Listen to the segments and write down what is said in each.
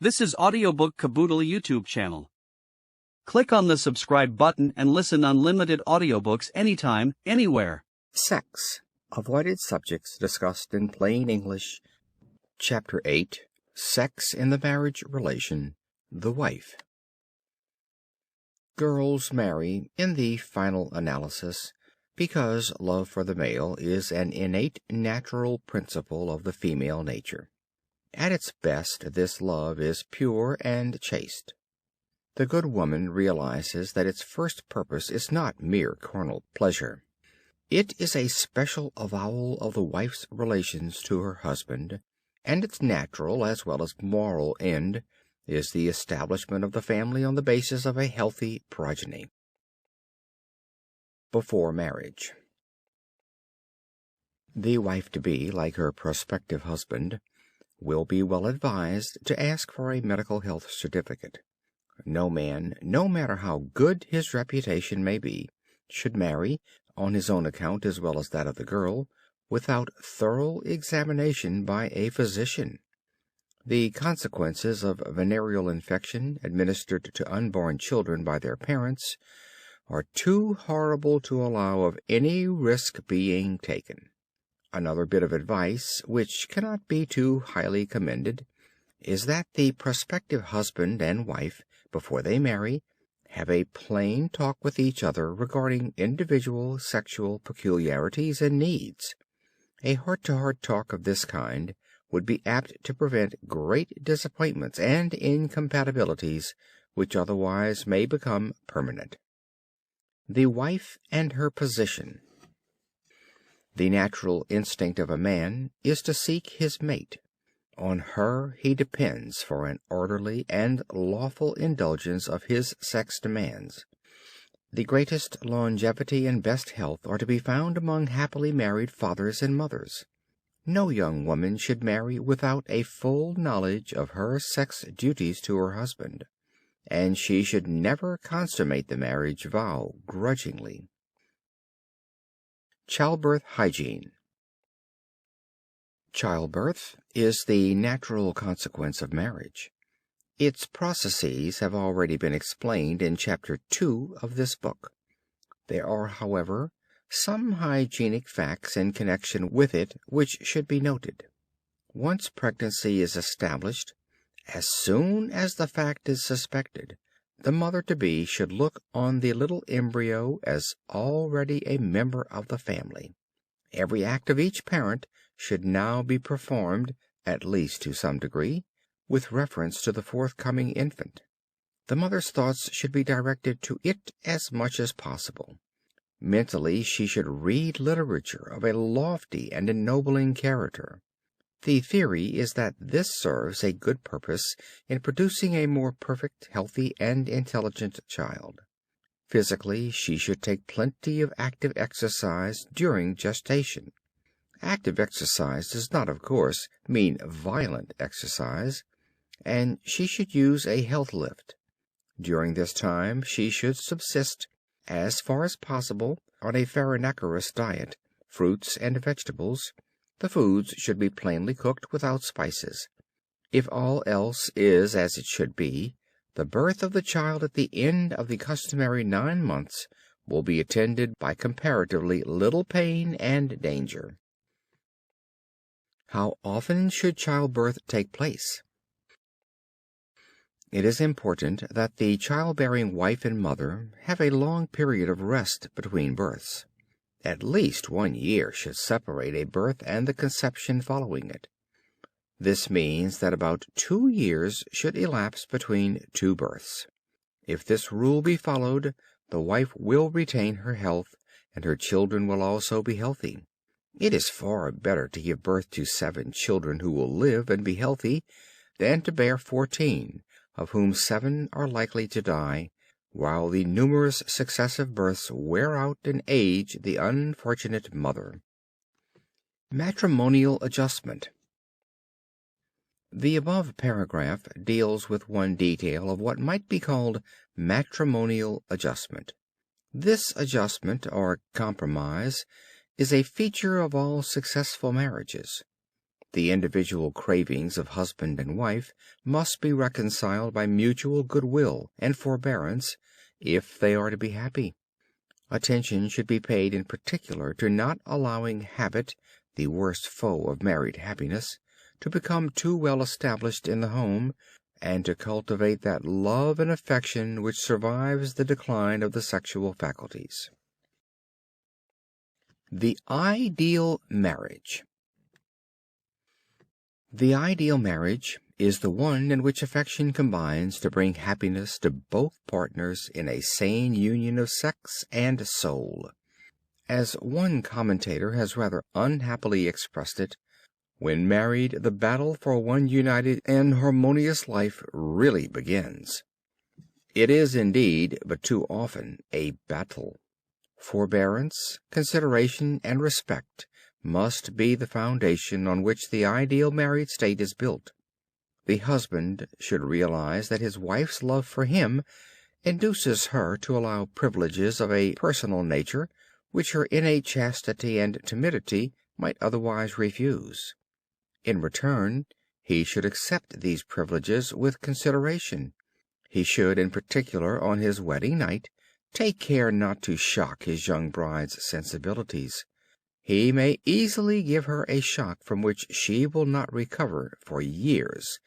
This is Audiobook Caboodle YouTube channel. Click on the subscribe button and listen unlimited audiobooks anytime, anywhere. Sex. Avoided subjects discussed in plain English. Chapter 8. Sex in the marriage relation. The wife. Girls marry, in the final analysis, because love for the male is an innate natural principle of the female nature. At its best, this love is pure and chaste. The good woman realizes that its first purpose is not mere carnal pleasure. It is a special avowal of the wife's relations to her husband, and its natural as well as moral end is the establishment of the family on the basis of a healthy progeny. Before marriage. The wife-to-be, like her prospective husband, will be well advised to ask for a medical health certificate. No man, no matter how good his reputation may be, should marry, on his own account as well as that of the girl, without thorough examination by a physician. The consequences of venereal infection administered to unborn children by their parents are too horrible to allow of any risk being taken. Another bit of advice, which cannot be too highly commended, is that the prospective husband and wife, before they marry, have a plain talk with each other regarding individual sexual peculiarities and needs. A heart-to-heart talk of this kind would be apt to prevent great disappointments and incompatibilities which otherwise may become permanent. The wife and her position. The natural instinct of a man is to seek his mate. On her he depends for an orderly and lawful indulgence of his sex demands. The greatest longevity and best health are to be found among happily married fathers and mothers. No young woman should marry without a full knowledge of her sex duties to her husband, and she should never consummate the marriage vow grudgingly. Childbirth hygiene. Childbirth is the natural consequence of marriage. Its processes have already been explained in Chapter 2 of this book. There are, however, some hygienic facts in connection with it which should be noted. Once pregnancy is established, as soon as the fact is suspected, the mother-to-be should look on the little embryo as already a member of the family. Every act of each parent should now be performed, at least to some degree, with reference to the forthcoming infant. The mother's thoughts should be directed to it as much as possible. Mentally, she should read literature of a lofty and ennobling character. The theory is that this serves a good purpose in producing a more perfect, healthy, and intelligent child. Physically, she should take plenty of active exercise during gestation. Active exercise does not, of course, mean violent exercise, and she should use a health lift. During this time she should subsist, as far as possible, on a farinaceous diet, fruits and vegetables. The foods should be plainly cooked without spices. If all else is as it should be, the birth of the child at the end of the customary 9 months will be attended by comparatively little pain and danger. How often should childbirth take place? It is important that the childbearing wife and mother have a long period of rest between births. At least 1 year should separate a birth and the conception following it. This means that about 2 years should elapse between 2 births. If this rule be followed, the wife will retain her health, and her children will also be healthy. It is far better to give birth to 7 children who will live and be healthy, than to bear 14, of whom 7 are likely to die, while the numerous successive births wear out and age the unfortunate mother. Matrimonial adjustment. The above paragraph deals with one detail of what might be called matrimonial adjustment. This adjustment, or compromise, is a feature of all successful marriages. The individual cravings of husband and wife must be reconciled by mutual goodwill and forbearance if they are to be happy. Attention should be paid in particular to not allowing habit, the worst foe of married happiness, to become too well established in the home, and to cultivate that love and affection which survives the decline of the sexual faculties. The ideal marriage. The ideal marriage is the one in which affection combines to bring happiness to both partners in a sane union of sex and soul. As one commentator has rather unhappily expressed it, when married, the battle for one united and harmonious life really begins. It is indeed, but too often, a battle. Forbearance, consideration, and respect must be the foundation on which the ideal married state is built. The husband should realize that his wife's love for him induces her to allow privileges of a personal nature which her innate chastity and timidity might otherwise refuse. In return, he should accept these privileges with consideration. He should, in particular, on his wedding night, take care not to shock his young bride's sensibilities. He may easily give her a shock from which she will not recover for years,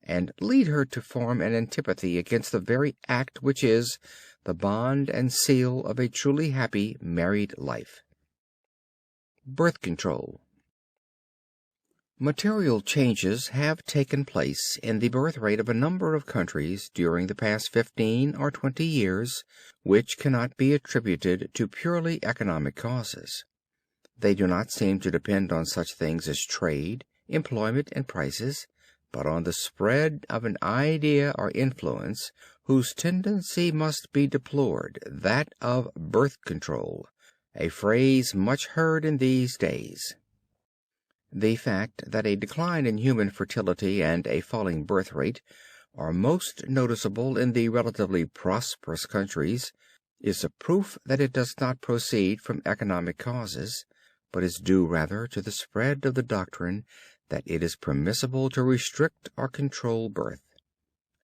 and lead her to form an antipathy against the very act which is the bond and seal of a truly happy married life. Birth control. Material changes have taken place in the birth rate of a number of countries during the past 15 or 20 years, which cannot be attributed to purely economic causes. They do not seem to depend on such things as trade, employment, and prices, but on the spread of an idea or influence whose tendency must be deplored, that of birth control, a phrase much heard in these days. The fact that a decline in human fertility and a falling birth rate are most noticeable in the relatively prosperous countries is a proof that it does not proceed from economic causes, but is due rather to the spread of the doctrine that it is permissible to restrict or control birth.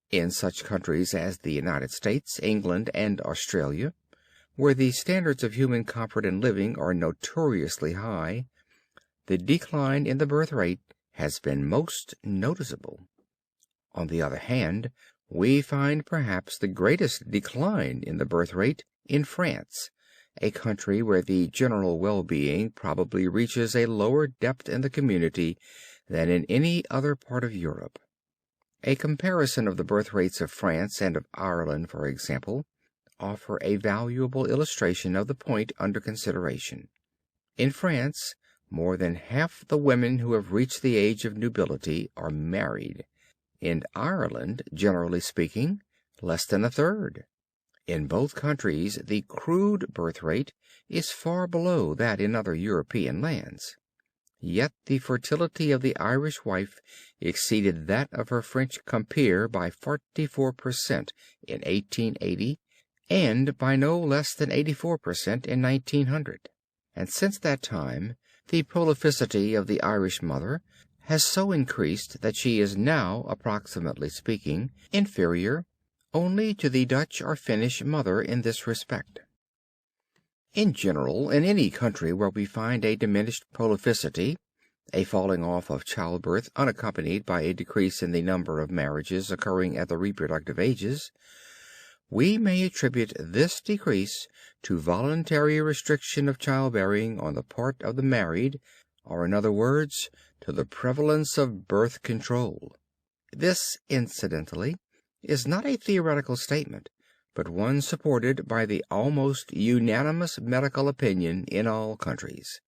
In such countries as the United States, England, and Australia, where the standards of human comfort and living are notoriously high, the decline in the birth rate has been most noticeable. On the other hand, we find perhaps the greatest decline in the birth rate in France, a country where the general well-being probably reaches a lower depth in the community than in any other part of Europe. A comparison of the birth rates of France and of Ireland, for example, offer a valuable illustration of the point under consideration. In France, more than half the women who have reached the age of nubility are married. In Ireland, generally speaking, less than a third. In both countries the crude birth rate is far below that in other European lands. Yet the fertility of the Irish wife exceeded that of her French compeer by 44% in 1880 and by no less than 84% in 1900. And since that time the prolificity of the Irish mother has so increased that she is now, approximately speaking, inferior only to the Dutch or Finnish mother in this respect. In general, in any country where we find a diminished prolificity, a falling off of childbirth unaccompanied by a decrease in the number of marriages occurring at the reproductive ages, we may attribute this decrease to voluntary restriction of childbearing on the part of the married, or in other words, to the prevalence of birth control. This, incidentally, is not a theoretical statement, but one supported by the almost unanimous medical opinion in all countries.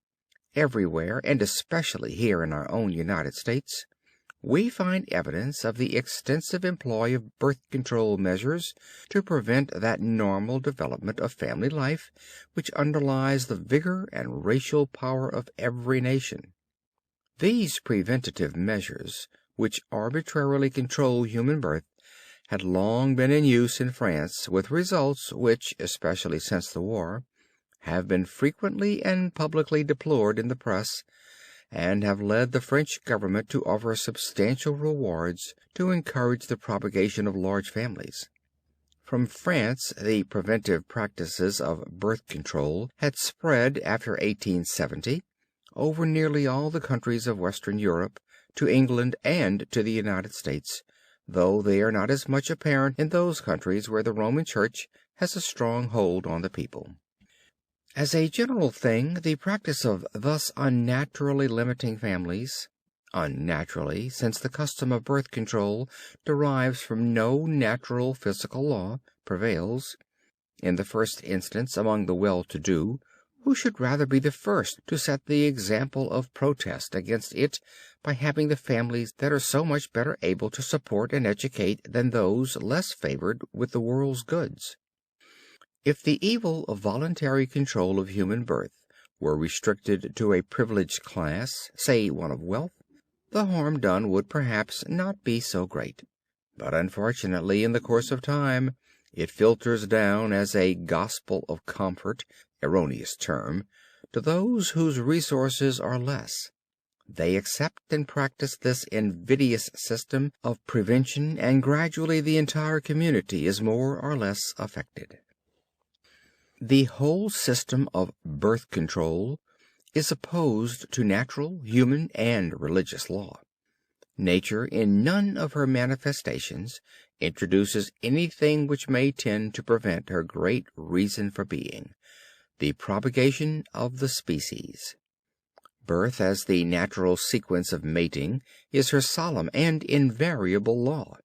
Everywhere, and especially here in our own United States, we find evidence of the extensive employ of birth control measures to prevent that normal development of family life which underlies the vigor and racial power of every nation. These preventive measures, which arbitrarily control human birth, had long been in use in France with results which, especially since the war, have been frequently and publicly deplored in the press, and have led the French government to offer substantial rewards to encourage the propagation of large families. From France the preventive practices of birth control had spread after 1870 over nearly all the countries of Western Europe, to England and to the United States, though they are not as much apparent in those countries where the Roman Church has a strong hold on the people. As a general thing, the practice of thus unnaturally limiting families, unnaturally, since the custom of birth control derives from no natural physical law, prevails, in the first instance, among the well-to-do, who should rather be the first to set the example of protest against it by having the families that are so much better able to support and educate than those less favored with the world's goods. If the evil of voluntary control of human birth were restricted to a privileged class, say one of wealth, the harm done would perhaps not be so great. But unfortunately, in the course of time, it filters down as a gospel of comfort, erroneous term, to those whose resources are less. They accept and practice this invidious system of prevention, and gradually the entire community is more or less affected. The whole system of birth control is opposed to natural, human, and religious law. Nature, in none of her manifestations, introduces anything which may tend to prevent her great reason for being, the propagation of the species. Birth, as the natural sequence of mating, is her solemn and invariable law.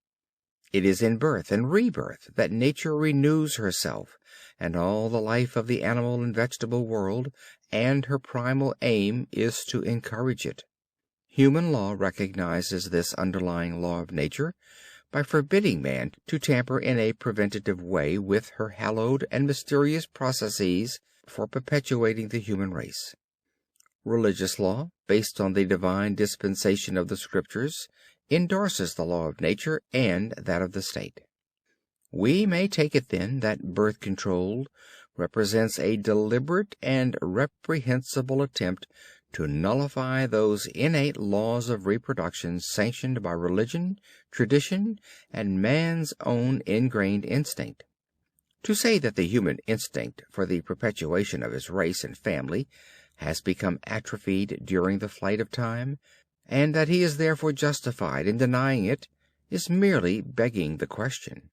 It is in birth and rebirth that nature renews herself and all the life of the animal and vegetable world, and her primal aim is to encourage it. Human law recognizes this underlying law of nature by forbidding man to tamper in a preventative way with her hallowed and mysterious processes for perpetuating the human race. Religious law, based on the divine dispensation of the Scriptures, endorses the law of nature and that of the state. We may take it then that birth control represents a deliberate and reprehensible attempt to nullify those innate laws of reproduction sanctioned by religion, tradition, and man's own ingrained instinct. To say that the human instinct for the perpetuation of his race and family has become atrophied during the flight of time, and that he is therefore justified in denying it, is merely begging the question.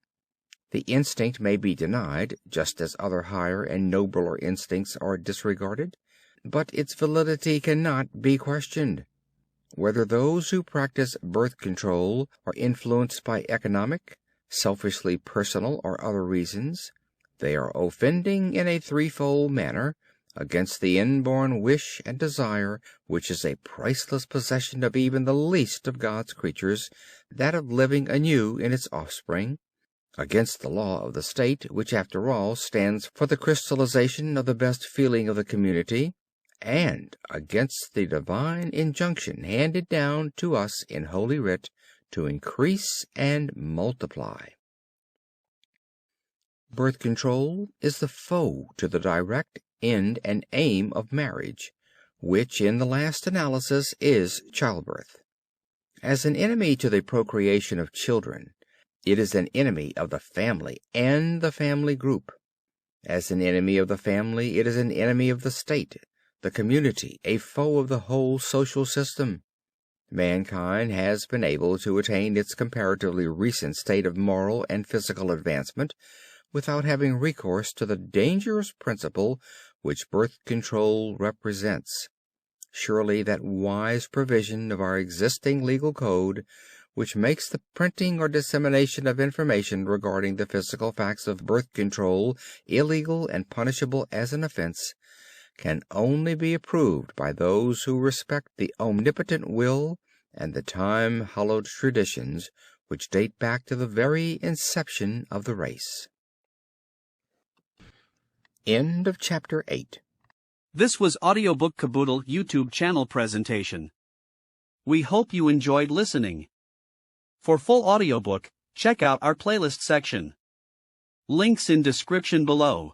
The instinct may be denied, just as other higher and nobler instincts are disregarded, but its validity cannot be questioned. Whether those who practice birth control are influenced by economic, selfishly personal, or other reasons, they are offending in a threefold manner against the inborn wish and desire which is a priceless possession of even the least of God's creatures, that of living anew in its offspring, against the law of the state, which after all stands for the crystallization of the best feeling of the community, and against the divine injunction handed down to us in Holy Writ to increase and multiply. Birth control is the foe to the direct end and aim of marriage, which in the last analysis is childbirth. As an enemy to the procreation of children, it is an enemy of the family and the family group. As an enemy of the family, it is an enemy of the state, the community, a foe of the whole social system. Mankind has been able to attain its comparatively recent state of moral and physical advancement without having recourse to the dangerous principle which birth control represents. Surely that wise provision of our existing legal code, which makes the printing or dissemination of information regarding the physical facts of birth control illegal and punishable as an offense, can only be approved by those who respect the omnipotent will and the time-hallowed traditions which date back to the very inception of the race. End of chapter 8. This was Audiobook Caboodle YouTube channel presentation. We hope you enjoyed listening. For full audiobook, check out our playlist section. Links in description below.